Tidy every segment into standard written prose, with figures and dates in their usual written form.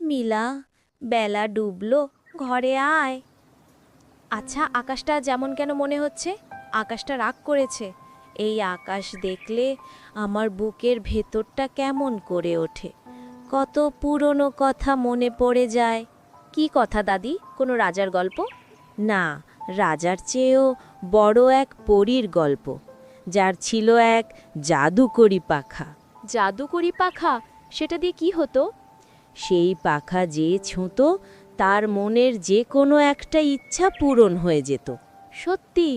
মিলা, বেলা ডুবলো, ঘরে আয়। আচ্ছা, আকাশটা যেমন কেন মনে হচ্ছে? আকাশটা রাগ করেছে। এই আকাশ দেখলে আমার বুকের ভেতরটা কেমন করে ওঠে। কত পুরনো কথা মনে পড়ে যায়। কি কথা দাদি? কোনো রাজার গল্প? না, রাজার চেয়েও বড় এক পরীর গল্প, যার ছিল এক জাদুকরি পাখা। জাদুকরি পাখা? সেটা দিয়ে কি হতো? সেই পাখা যে ছুঁতো তার মনের যে কোনো একটা ইচ্ছা পূরণ হয়ে যেত। সত্যি?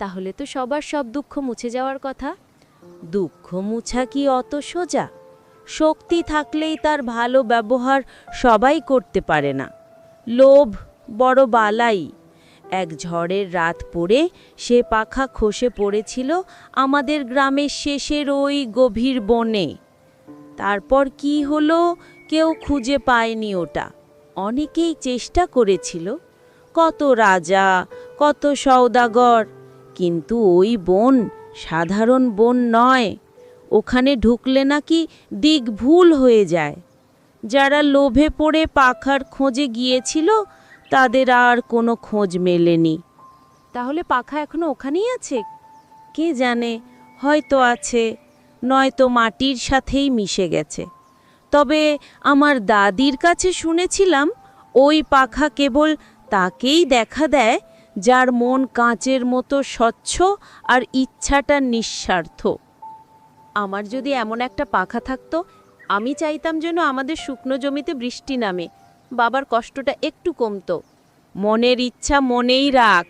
তাহলে তো সবার সব দুঃখ মুছে যাওয়ার কথা। দুঃখ মুছা কি অত সোজা? শক্তি থাকলেই তার ভালো ব্যবহার সবাই করতে পারে না। লোভ বড় বালাই। এক ঝড়ের রাত পড়ে সে পাখা খসে পড়েছিল আমাদের গ্রামের শেষের ওই গভীর বনে। তারপর কি হলো কেউ খুঁজে পায়নি ওটা। অনেকেই চেষ্টা করেছিল, কত রাজা, কত সওদাগর, কিন্তু ওই বন সাধারণ বন নয়। ওখানে ঢুকলে নাকি দিক ভুল হয়ে যায়। যারা লোভে পড়ে পাখার খোঁজে গিয়েছিল তাদের আর কোনো খোঁজ মেলেনি। তাহলে পাখা এখনো ওখানেই আছে? কে জানে, হয়তো আছে, নয়তো মাটির সাথেই মিশে গেছে। তবে আমার দাদির কাছে শুনেছিলাম ওই পাখা কেবল তাকেই দেখা দেয় যার মন কাঁচের মতো স্বচ্ছ আর ইচ্ছাটা নিঃস্বার্থ। আমার যদি এমন একটা পাখা থাকতো, আমি চাইতাম যেন আমাদের শুকনো জমিতে বৃষ্টি নামে, বাবার কষ্টটা একটু কমতো। মনের ইচ্ছা মনেই রাখ,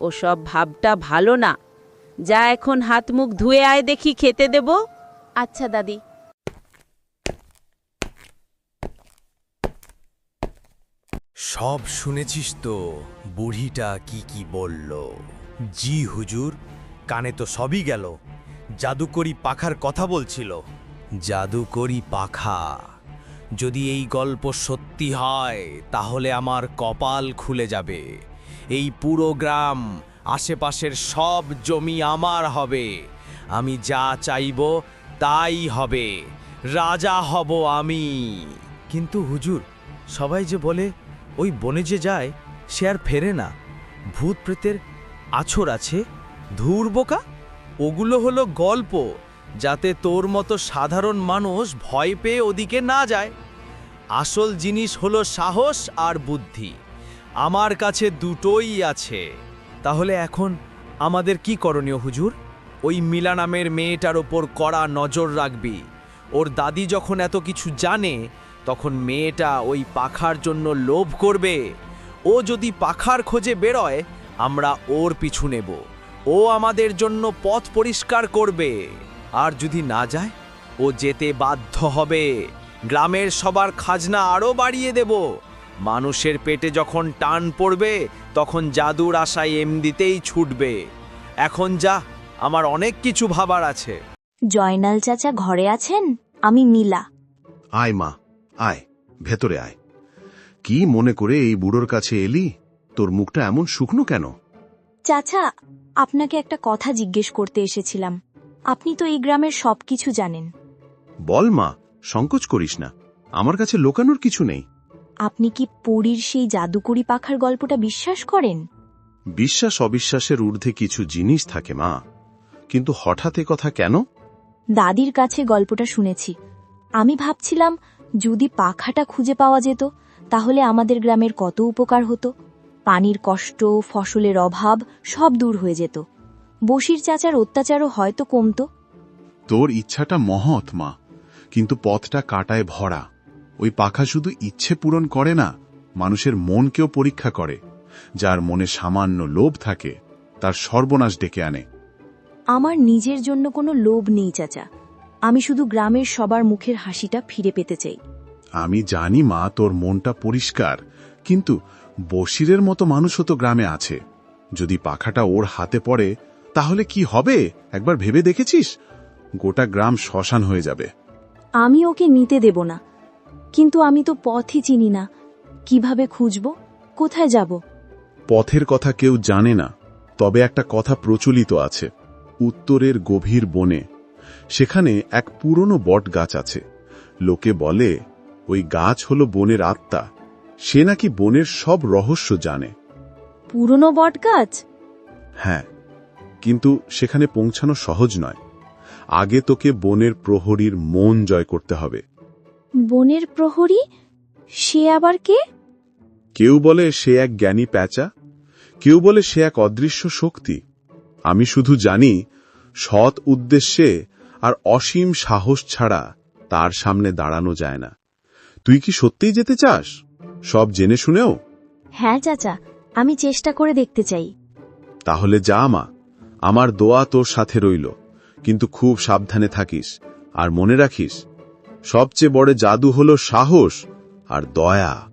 ওসব ভাবটা ভালো না। যা এখন হাত মুখ ধুয়ে আয় দেখি, খেতে দেব। আচ্ছা দাদি। সব শুনেছিস তো বুড়িটা কি কি বলল? জি হুজুর, কানে তো সবই গেল। জাদুকরি পাখার কথা বলছিল। জাদুকরি পাখা? যদি এই গল্প সত্যি হয় তাহলে আমার কপাল খুলে যাবে। এই পুরো গ্রাম, আশেপাশের সব জমি আমার হবে। আমি যা চাইব তাই হবে। রাজা হব আমি। কিন্তু হুজুর, সবাই যে বলে ওই বনে যে যায় সে আর ফেরে না, ভূত প্রেতের আছড় আছে। ধুর বোকা, ওগুলো হলো গল্প, যাতে তোর মতো সাধারণ মানুষ ভয় পেয়ে ওদিকে না যায়। আসল জিনিস হলো সাহস আর বুদ্ধি। আমার কাছে দুটোই আছে। তাহলে এখন আমাদের কি করণীয় হুজুর? ওই মিলা নামের মেয়েটার ওপর কড়া নজর রাখবি। ওর দাদি যখন এত কিছু জানে, তখন মেয়েটা ওই পাখার জন্য লোভ করবে। ও যদি পাখার খোঁজে বেরোয়, আমরা ওর পিছু নেব। ও আমাদের জন্য পথ পরিষ্কার করবে। আর যদি না যায়, ও যেতে বাধ্য হবে। গ্রামের সবার খাজনা আরও বাড়িয়ে দেব। মানুষের পেটে যখন টান পড়বে, তখন জাদুর আশায় এমনিতেই ছুটবে। এখন যা, আমার অনেক কিছু ভাবার আছে। জয়নাল চাচা ঘরে আছেন? আমি মিলা। আয় মা, আয়, ভেতরে আয়। কি মনে করে এই বুড়োর কাছে এলি? তোর মুখটা এমন শুকনো কেন? চাচা, আপনাকে একটা কথা জিজ্ঞেস করতে এসেছিলাম। আপনি তো এই গ্রামের সবকিছু জানেন। বল মা, সংকোচ করিস না, আমার কাছে লোকানোর কিছু নেই। আপনি কি পরীর সেই জাদুকরি পাখার গল্পটা বিশ্বাস করেন? বিশ্বাস অবিশ্বাসের ঊর্ধ্বে কিছু জিনিস থাকে মা, কিন্তু হঠাৎ এ কথা কেন? দাদির কাছে গল্পটা শুনেছি। আমি ভাবছিলাম যদি পাখাটা খুঁজে পাওয়া যেত তাহলে আমাদের গ্রামের কত উপকার হতো। পানির কষ্ট, ফসলের অভাব সব দূর হয়ে যেত। বশির চাচার অত্যাচারও হয়তো কমতো। তোর ইচ্ছাটা মহৎ মা, কিন্তু পথটা কাটায় ভরা। ওই পাখা শুধু ইচ্ছে পূরণ করে না, মানুষের মনকেও পরীক্ষা করে। যার মনে সামান্য লোভ থাকে তার সর্বনাশ ডেকে আনে। আমার নিজের জন্য কোনো লোভ নেই চাচা। আমি শুধু গ্রামের সবার মুখের হাসিটা ফিরে পেতে চাই। আমি জানি মা, তোর মনটা পরিষ্কার, কিন্তু বশিরের মতো মানুষও তো গ্রামে আছে। যদি পাখাটা ওর হাতে পড়ে তাহলে কি হবে একবার ভেবে দেখেছিস? গোটা গ্রাম শ্মশান হয়ে যাবে। আমি ওকে নিতে দেব না, কিন্তু আমি তো পথই চিনি না। কিভাবে খুঁজব? কোথায় যাব? পথের কথা কেউ জানে না, তবে একটা কথা প্রচলিত আছে। উত্তরের গভীর বনে, সেখানে এক পুরনো বট গাছ আছে। লোকে বলে ওই গাছ হলো বনের আত্মা। সে নাকি বনের সব রহস্য জানে। পুরনো বটগাছ? হ্যাঁ, কিন্তু সেখানে পৌঁছানো সহজ নয়। আগে তোকে বনের প্রহরীর মন জয় করতে হবে। বনের প্রহরী? সে আবার কে? কেউ বলে সে এক জ্ঞানী প্যাঁচা, কেউ বলে সে এক অদৃশ্য শক্তি। আমি শুধু জানি, সৎ উদ্দেশ্যে আর অসীম সাহস ছাড়া তার সামনে দাঁড়ানো যায় না। তুই কি সত্যিই যেতে চাস, সব জেনে শুনেও? হ্যাঁ চাচা, আমি চেষ্টা করে দেখতে চাই। তাহলে যা মা, আমার দোয়া তোর সাথে রইল। কিন্তু খুব সাবধানে থাকিস, আর মনে রাখিস, সবচেয়ে বড় জাদু হলো সাহস আর দয়া।